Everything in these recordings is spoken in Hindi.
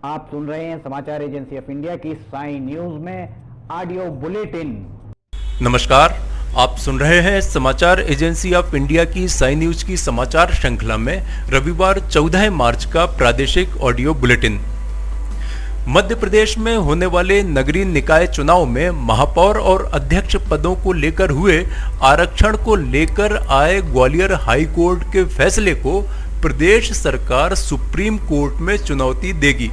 आप सुन रहे हैं समाचार एजेंसी ऑफ इंडिया की साई न्यूज में ऑडियो बुलेटिन। नमस्कार, आप सुन रहे हैं समाचार एजेंसी ऑफ इंडिया की साई न्यूज की समाचार श्रृंखला में रविवार 14 मार्च का प्रादेशिक ऑडियो बुलेटिन। मध्य प्रदेश में होने वाले नगरीय निकाय चुनाव में महापौर और अध्यक्ष पदों को लेकर हुए आरक्षण को लेकर आए ग्वालियर हाई कोर्ट के फैसले को प्रदेश सरकार सुप्रीम कोर्ट में चुनौती देगी।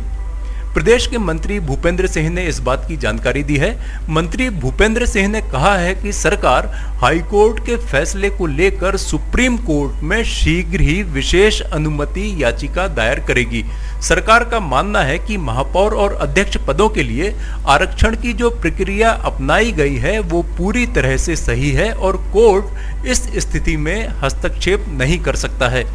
प्रदेश के मंत्री भूपेंद्र सिंह ने इस बात की जानकारी दी है। मंत्री भूपेंद्र सिंह ने कहा है कि सरकार हाईकोर्ट के फैसले को लेकर सुप्रीम कोर्ट में शीघ्र ही विशेष अनुमति याचिका दायर करेगी। सरकार का मानना है कि महापौर और अध्यक्ष पदों के लिए आरक्षण की जो प्रक्रिया अपनाई गई है वो पूरी तरह से सही है और कोर्ट इस स्थिति में हस्तक्षेप नहीं कर सकता है।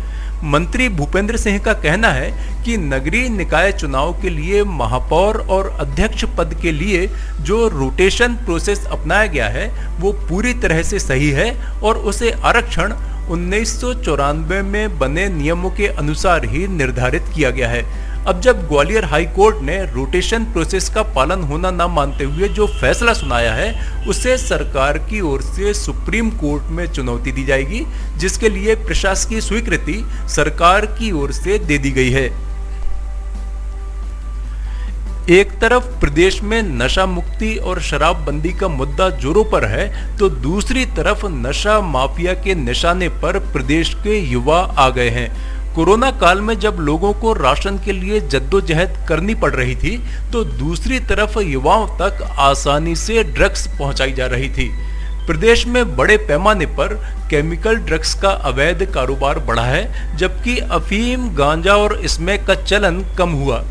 मंत्री भूपेंद्र सिंह का कहना है कि नगरीय निकाय चुनाव के लिए महापौर और अध्यक्ष पद के लिए जो रोटेशन प्रोसेस अपनाया गया है वो पूरी तरह से सही है और उसे आरक्षण 1994 में बने नियमों के अनुसार ही निर्धारित किया गया है। अब जब ग्वालियर हाई कोर्ट ने रोटेशन प्रोसेस का पालन होना न मानते हुए जो फैसला सुनाया है उसे सरकार की ओर से सुप्रीम कोर्ट में चुनौती दी जाएगी, जिसके लिए प्रशासकीय स्वीकृति सरकार की ओर से दे दी गई है। एक तरफ प्रदेश में नशा मुक्ति और शराबबंदी का मुद्दा जोरों पर है तो दूसरी तरफ नशा माफिया के निशाने पर प्रदेश के युवा आ गए हैं। कोरोना काल में जब लोगों को राशन के लिए जद्दोजहद करनी पड़ रही थी तो दूसरी तरफ युवाओं तक आसानी से ड्रग्स पहुंचाई जा रही थी। प्रदेश में बड़े पैमाने पर केमिकल ड्रग्स का अवैध कारोबार बढ़ा है, जबकि अफीम, गांजा और स्मैक का चलन कम हुआ।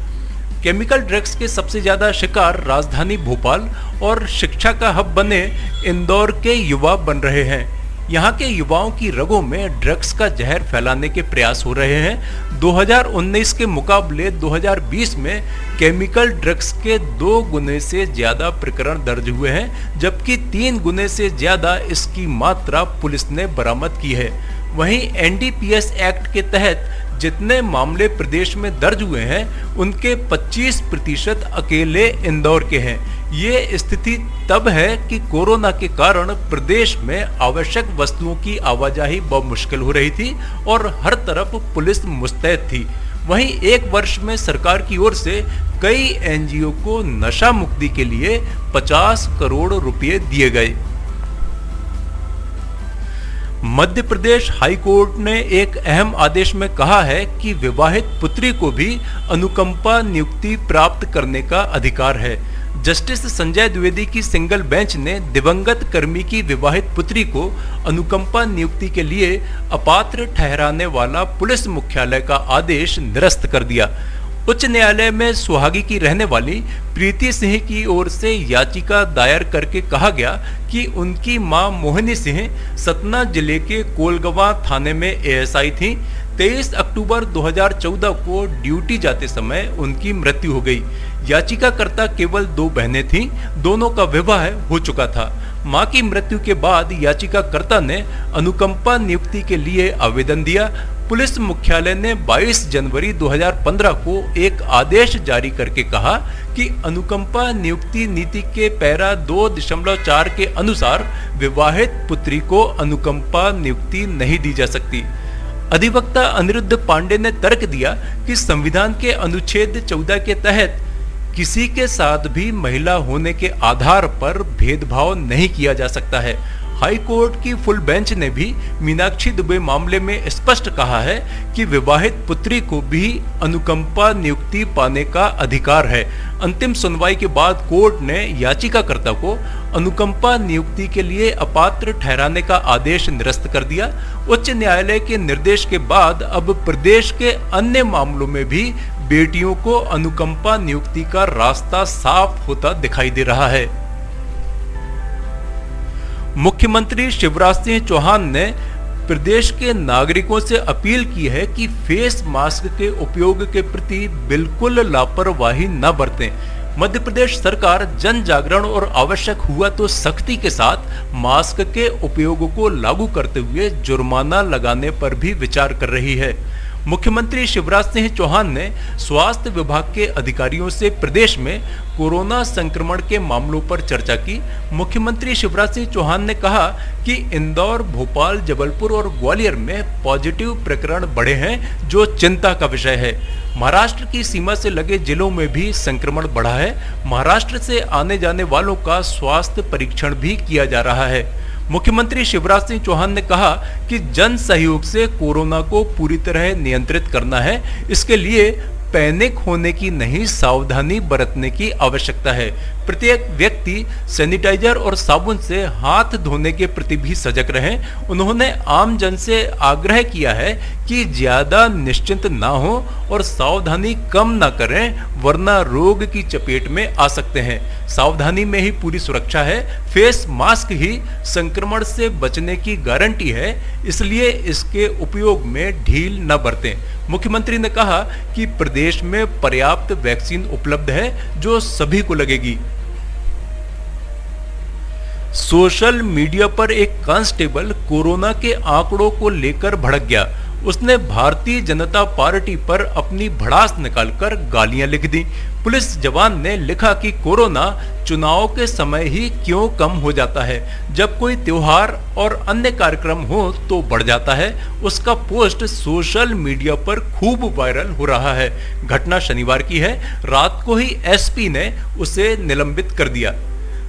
केमिकल ड्रग्स के सबसे ज्यादा शिकार राजधानी भोपाल और शिक्षा का हब बने इंदौर के युवा बन रहे हैं। यहाँ के युवाओं की रगों में ड्रग्स का जहर फैलाने के प्रयास हो रहे हैं। 2019 के मुकाबले 2020 में केमिकल ड्रग्स के 2 गुने से ज्यादा प्रकरण दर्ज हुए हैं, जबकि 3 गुने से ज्यादा इसकी मात्रा पुलिस ने बरामद की है। वहीं एनडीपीएस एक्ट के तहत जितने मामले प्रदेश में दर्ज हुए हैं उनके 25% अकेले इंदौर के हैं। ये स्थिति तब है कि कोरोना के कारण प्रदेश में आवश्यक वस्तुओं की आवाजाही बहुत मुश्किल हो रही थी और हर तरफ पुलिस मुस्तैद थी। वहीं एक वर्ष में सरकार की ओर से कई एनजीओ को नशा मुक्ति के लिए 50 करोड़ रुपए दिए गए। मध्य प्रदेश हाई कोर्ट ने एक अहम आदेश में कहा है कि विवाहित पुत्री को भी अनुकंपा नियुक्ति प्राप्त करने का अधिकार है। जस्टिस संजय द्विवेदी की सिंगल बेंच ने दिवंगत कर्मी की विवाहित पुत्री को अनुकंपा नियुक्ति के लिए अपात्र ठहराने वाला पुलिस मुख्यालय का आदेश निरस्त कर दिया। उच्च न्यायालय में सुहागी की रहने वाली प्रीति सिंह की ओर से याचिका दायर करके कहा गया कि उनकी मां मोहिनी सिंह सतना जिले के कोलगवा थाने में एएसआई थी। 23 अक्टूबर 2014 को ड्यूटी जाते समय उनकी मृत्यु हो गई। याचिकाकर्ता केवल 2 बहनें थीं, दोनों का विवाह हो चुका था। मां की मृत्यु के बाद याचिकाकर्ता ने अनुकंपा नियुक्ति के लिए आवेदन दिया। पुलिस मुख्यालय ने 22 जनवरी 2015 को एक आदेश जारी करके कहा कि अनुकंपा नियुक्ति नीति के पैरा 2.4 के अनुसार विवाहित पुत्री को अनुकंपा नियुक्ति नहीं दी जा सकती। अधिवक्ता अनिरुद्ध पांडे ने तर्क दिया कि संविधान के अनुच्छेद 14 के तहत किसी के साथ भी महिला होने के आधार पर भेदभाव नहीं किया जा सकता है। हाई कोर्ट की फुल बेंच ने भी मीनाक्षी दुबे मामले में स्पष्ट कहा है कि विवाहित पुत्री को भी अनुकंपा नियुक्ति पाने का अधिकार है। अंतिम सुनवाई के बाद कोर्ट ने याचिकाकर्ता को अनुकंपा नियुक्ति के लिए अपात्र ठहराने का आदेश निरस्त कर दिया। उच्च न्यायालय के निर्देश के बाद अब प्रदेश के अन्य मामलों में भी बेटियों को अनुकंपा नियुक्ति का रास्ता साफ होता दिखाई दे रहा है। मुख्यमंत्री शिवराज सिंह चौहान ने प्रदेश के नागरिकों से अपील की है कि फेस मास्क के उपयोग के प्रति बिल्कुल लापरवाही न बरतें। मध्य प्रदेश सरकार जन जागरण और आवश्यक हुआ तो सख्ती के साथ मास्क के उपयोग को लागू करते हुए जुर्माना लगाने पर भी विचार कर रही है। मुख्यमंत्री शिवराज सिंह चौहान ने स्वास्थ्य विभाग के अधिकारियों से प्रदेश में कोरोना संक्रमण के मामलों पर चर्चा की। मुख्यमंत्री शिवराज सिंह चौहान ने कहा कि इंदौर, भोपाल, जबलपुर और ग्वालियर में पॉजिटिव प्रकरण बढ़े हैं, जो चिंता का विषय है। महाराष्ट्र की सीमा से लगे जिलों में भी संक्रमण बढ़ा है। महाराष्ट्र से आने जाने वालों का स्वास्थ्य परीक्षण भी किया जा रहा है। मुख्यमंत्री शिवराज सिंह चौहान ने कहा कि जन सहयोग से कोरोना को पूरी तरह नियंत्रित करना है। इसके लिए पैनिक होने की नहीं, सावधानी बरतने की आवश्यकता है। प्रत्येक व्यक्ति सैनिटाइजर और साबुन से हाथ धोने के प्रति भी सजग रहें। उन्होंने आम जन से आग्रह किया है कि ज्यादा निश्चिंत ना हो और सावधानी कम ना करें, वरना रोग की चपेट में आ सकते हैं। सावधानी में ही पूरी सुरक्षा है। फेस मास्क ही संक्रमण से बचने की गारंटी है, इसलिए इसके उपयोग में ढील न बरतें। मुख्यमंत्री ने कहा कि प्रदेश में पर्याप्त वैक्सीन उपलब्ध है, जो सभी को लगेगी। सोशल मीडिया पर एक कांस्टेबल कोरोना के आंकड़ों को लेकर भड़क गया। उसने भारतीय जनता पार्टी पर अपनी भड़ास निकालकर गालियां लिख दी। पुलिस जवान ने लिखा कि कोरोना चुनाव के समय ही क्यों कम हो जाता है, जब कोई त्योहार और अन्य कार्यक्रम हो तो बढ़ जाता है। उसका पोस्ट सोशल मीडिया पर खूब वायरल हो रहा है। घटना शनिवार की है। रात को ही एसपी ने उसे निलंबित कर दिया।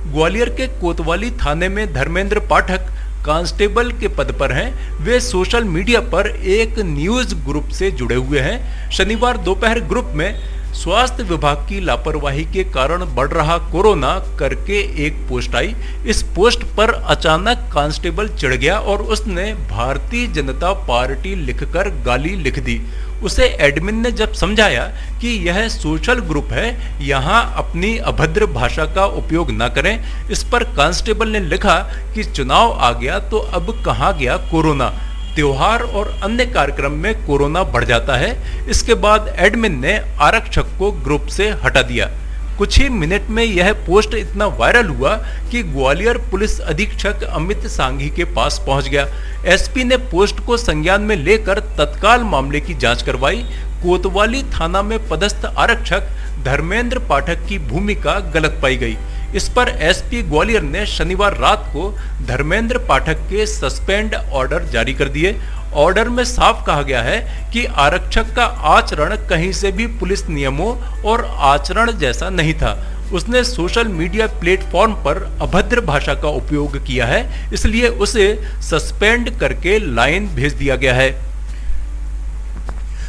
ग्वालियर के कोतवाली थाने में धर्मेंद्र पाठक कांस्टेबल के पद पर हैं। वे सोशल मीडिया पर एक न्यूज ग्रुप से जुड़े हुए हैं। शनिवार दोपहर ग्रुप में स्वास्थ्य विभाग की लापरवाही के कारण बढ़ रहा कोरोना करके एक पोस्ट आई। इस पोस्ट पर अचानक कांस्टेबल चिढ़ गया और उसने भारतीय जनता पार्टी लिखकर गाली लिख दी। उसे एडमिन ने जब समझाया कि यह सोशल ग्रुप है, यहाँ अपनी अभद्र भाषा का उपयोग न करें, इस पर कांस्टेबल ने लिखा कि चुनाव आ गया तो अब कहाँ गया कोरोना, त्योहार और अन्य कार्यक्रम में कोरोना बढ़ जाता है। इसके बाद एडमिन ने आरक्षक को ग्रुप से हटा दिया। कुछ ही मिनट में यह पोस्ट इतना वायरल हुआ कि ग्वालियर पुलिस अधीक्षक अमित सांघी के पास पहुंच गया। एसपी ने पोस्ट को संज्ञान में लेकर तत्काल मामले की जांच करवाई। कोतवाली थाना में पदस्थ आरक्षक धर्मेंद्र पाठक की भूमिका गलत पाई गई। इस पर एसपी ग्वालियर ने शनिवार रात को धर्मेंद्र पाठक के सस्पेंड ऑर्डर जारी कर दिए। ऑर्डर में साफ कहा गया है कि आरक्षक का आचरण कहीं से भी पुलिस नियमों और आचरण जैसा नहीं था। उसने सोशल मीडिया प्लेटफॉर्म पर अभद्र भाषा का उपयोग किया है, इसलिए उसे सस्पेंड करके लाइन भेज दिया गया है।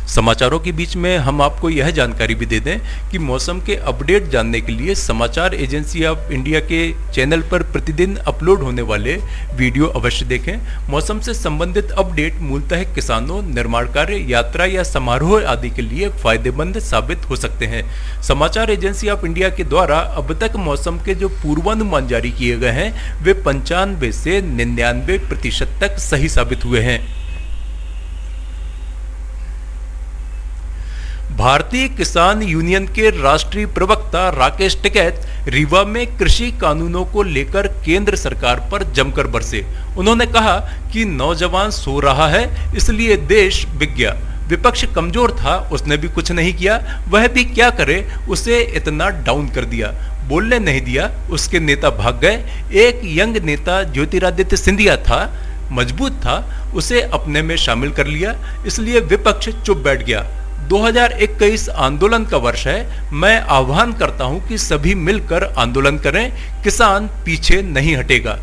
समाचारों के बीच में हम आपको यह जानकारी भी दे दें कि मौसम के अपडेट जानने के लिए समाचार एजेंसी ऑफ इंडिया के चैनल पर प्रतिदिन अपलोड होने वाले वीडियो अवश्य देखें। मौसम से संबंधित अपडेट मूलतः किसानों, निर्माण कार्य, यात्रा या समारोह आदि के लिए फायदेमंद साबित हो सकते हैं। समाचार एजेंसी ऑफ इंडिया के द्वारा अब तक मौसम के जो पूर्वानुमान जारी किए गए हैं वे 95 से 99% तक सही साबित हुए हैं। भारतीय किसान यूनियन के राष्ट्रीय प्रवक्ता राकेश टिकैत रीवा में कृषि कानूनों को लेकर केंद्र सरकार पर जमकर बरसे। उन्होंने कहा कि नौजवान सो रहा है, इसलिए देश बिक गया। विपक्ष कमजोर था, उसने भी कुछ नहीं किया, वह भी क्या करे, उसे इतना डाउन कर दिया, बोलने नहीं दिया, उसके नेता भाग गए। एक यंग नेता ज्योतिरादित्य सिंधिया था, मजबूत था, उसे अपने में शामिल कर लिया, इसलिए विपक्ष चुप बैठ गया। 2021 आंदोलन का वर्ष है। मैं आह्वान करता हूं कि सभी मिलकर आंदोलन करें, किसान पीछे नहीं हटेगा।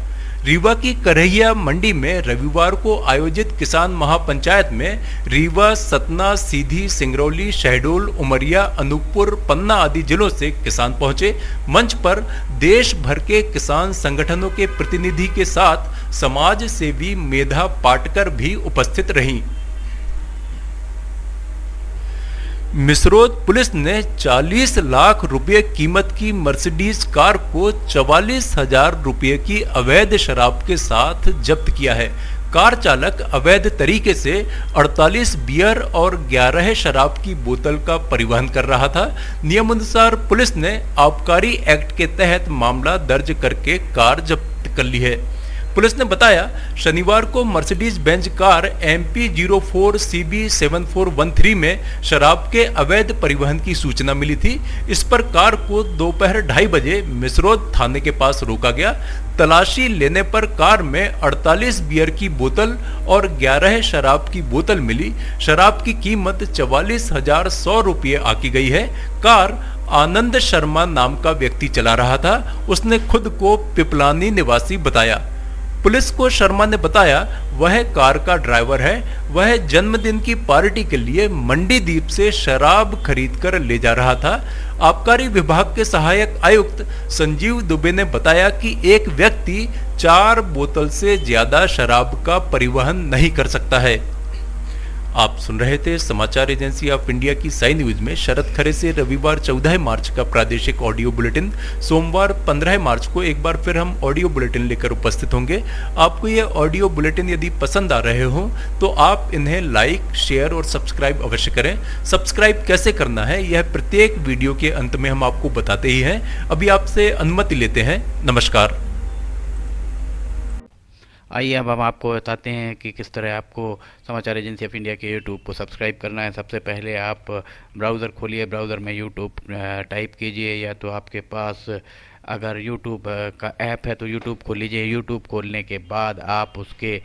रीवा की करहिया मंडी में रविवार को आयोजित किसान महापंचायत में रीवा, सतना, सीधी, सिंगरौली, शहडोल, उमरिया, अनूपपुर, पन्ना आदि जिलों से किसान पहुंचे। मंच पर देश भर के किसान संगठनों के प्रतिनिधि के साथ समाज सेवी मेधा पाटकर भी उपस्थित रहीं। मिसरोद पुलिस ने 40 लाख रुपए कीमत की मर्सिडीज कार को 44,000 रुपए की अवैध शराब के साथ जब्त किया है। कार चालक अवैध तरीके से 48 बियर और 11 शराब की बोतल का परिवहन कर रहा था। नियमानुसार पुलिस ने आबकारी एक्ट के तहत मामला दर्ज करके कार जब्त कर ली है। पुलिस ने बताया शनिवार को Mercedes Benz car MP04 CB7413 में शराब के अवैध परिवहन की सूचना मिली थी। इस पर कार को दोपहर 2:30 बजे मिसरोद थाने के पास रोका गया। तलाशी लेने पर कार में 48 बियर की बोतल और 11 शराब की बोतल मिली। शराब की कीमत 44,100 रुपये आकी गई है। कार आनंद शर्मा नाम का व्यक्ति चला रहा था। उसने खुद को पिपलानी निवासी बताया। पुलिस को शर्मा ने बताया वह कार का ड्राइवर है। वह जन्मदिन की पार्टी के लिए मंडीदीप से शराब खरीदकर ले जा रहा था। आबकारी विभाग के सहायक आयुक्त संजीव दुबे ने बताया कि एक व्यक्ति 4 बोतल से ज्यादा शराब का परिवहन नहीं कर सकता है। आप सुन रहे थे समाचार एजेंसी ऑफ इंडिया की साई न्यूज में शरद खरे से रविवार 14 मार्च का प्रादेशिक ऑडियो बुलेटिन। सोमवार 15 मार्च को एक बार फिर हम ऑडियो बुलेटिन लेकर उपस्थित होंगे। आपको ये ऑडियो बुलेटिन यदि पसंद आ रहे हो तो आप इन्हें लाइक, शेयर और सब्सक्राइब अवश्य करें। सब्सक्राइब कैसे करना है यह प्रत्येक वीडियो के अंत में हम आपको बताते ही हैं। अभी आपसे अनुमति लेते हैं। नमस्कार। आइए अब हम आपको बताते हैं कि किस तरह आपको समाचार एजेंसी ऑफ इंडिया के यूट्यूब को सब्सक्राइब करना है। सबसे पहले आप ब्राउज़र खोलिए, ब्राउज़र में यूट्यूब टाइप कीजिए, या तो आपके पास अगर यूट्यूब का ऐप है तो यूट्यूब खोल लीजिए। यूट्यूब खोलने के बाद आप उसके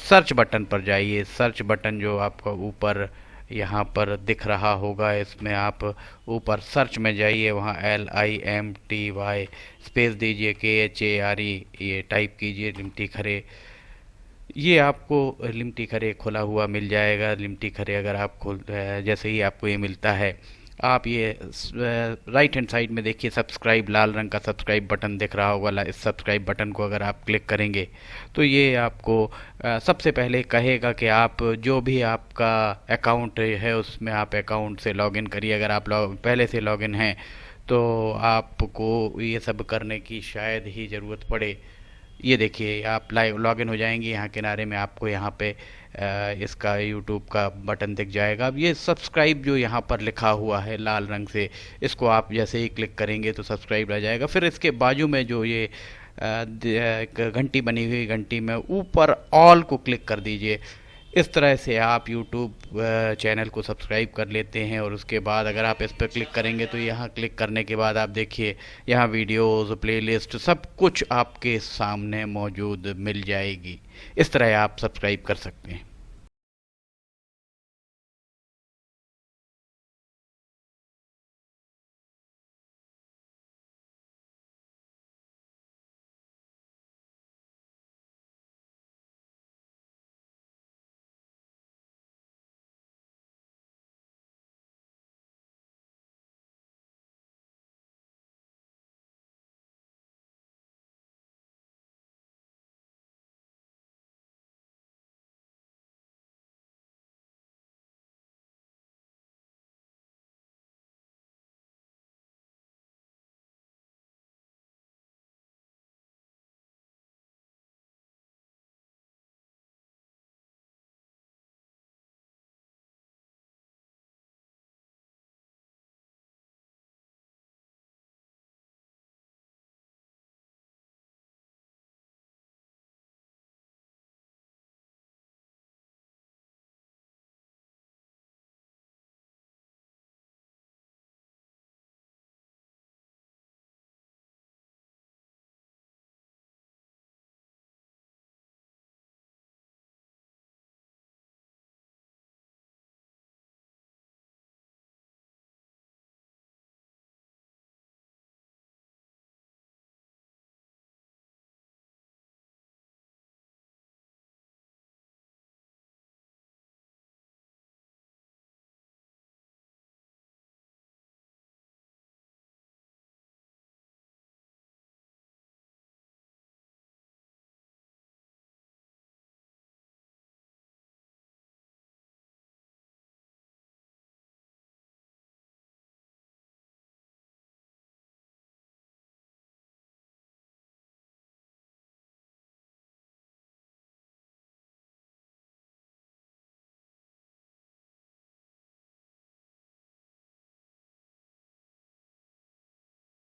सर्च बटन पर जाइए। सर्च बटन जो आपको ऊपर यहाँ पर दिख रहा होगा, इसमें आप ऊपर सर्च में जाइए, वहाँ LIMTY स्पेस दीजिए, KHARE ये टाइप कीजिए, लिमटी खरे। ये आपको लिमटी खरे खुला हुआ मिल जाएगा। लिमटी खरे अगर आप जैसे ही आपको ये मिलता है, आप ये राइट हैंड साइड में देखिए सब्सक्राइब, लाल रंग का सब्सक्राइब बटन दिख रहा होगा। इस सब्सक्राइब बटन को अगर आप क्लिक करेंगे तो ये आपको सबसे पहले कहेगा कि आप जो भी आपका अकाउंट है उसमें आप अकाउंट से लॉगिन करिए। अगर आप पहले से लॉगिन हैं तो आपको ये सब करने की शायद ही ज़रूरत पड़े। ये देखिए आप लाइव लॉगिन हो जाएंगे। यहाँ किनारे में आपको यहाँ पे इसका यूट्यूब का बटन दिख जाएगा। अब ये सब्सक्राइब जो यहाँ पर लिखा हुआ है लाल रंग से, इसको आप जैसे ही क्लिक करेंगे तो सब्सक्राइब रह जाएगा। फिर इसके बाजू में जो ये घंटी बनी हुई, घंटी में ऊपर ऑल को क्लिक कर दीजिए। इस तरह से आप यूट्यूब चैनल को सब्सक्राइब कर लेते हैं। और उसके बाद अगर आप इस पर क्लिक करेंगे तो यहाँ क्लिक करने के बाद आप देखिए यहाँ वीडियोज़, प्लेलिस्ट सब कुछ आपके सामने मौजूद मिल जाएगी। इस तरह आप सब्सक्राइब कर सकते हैं।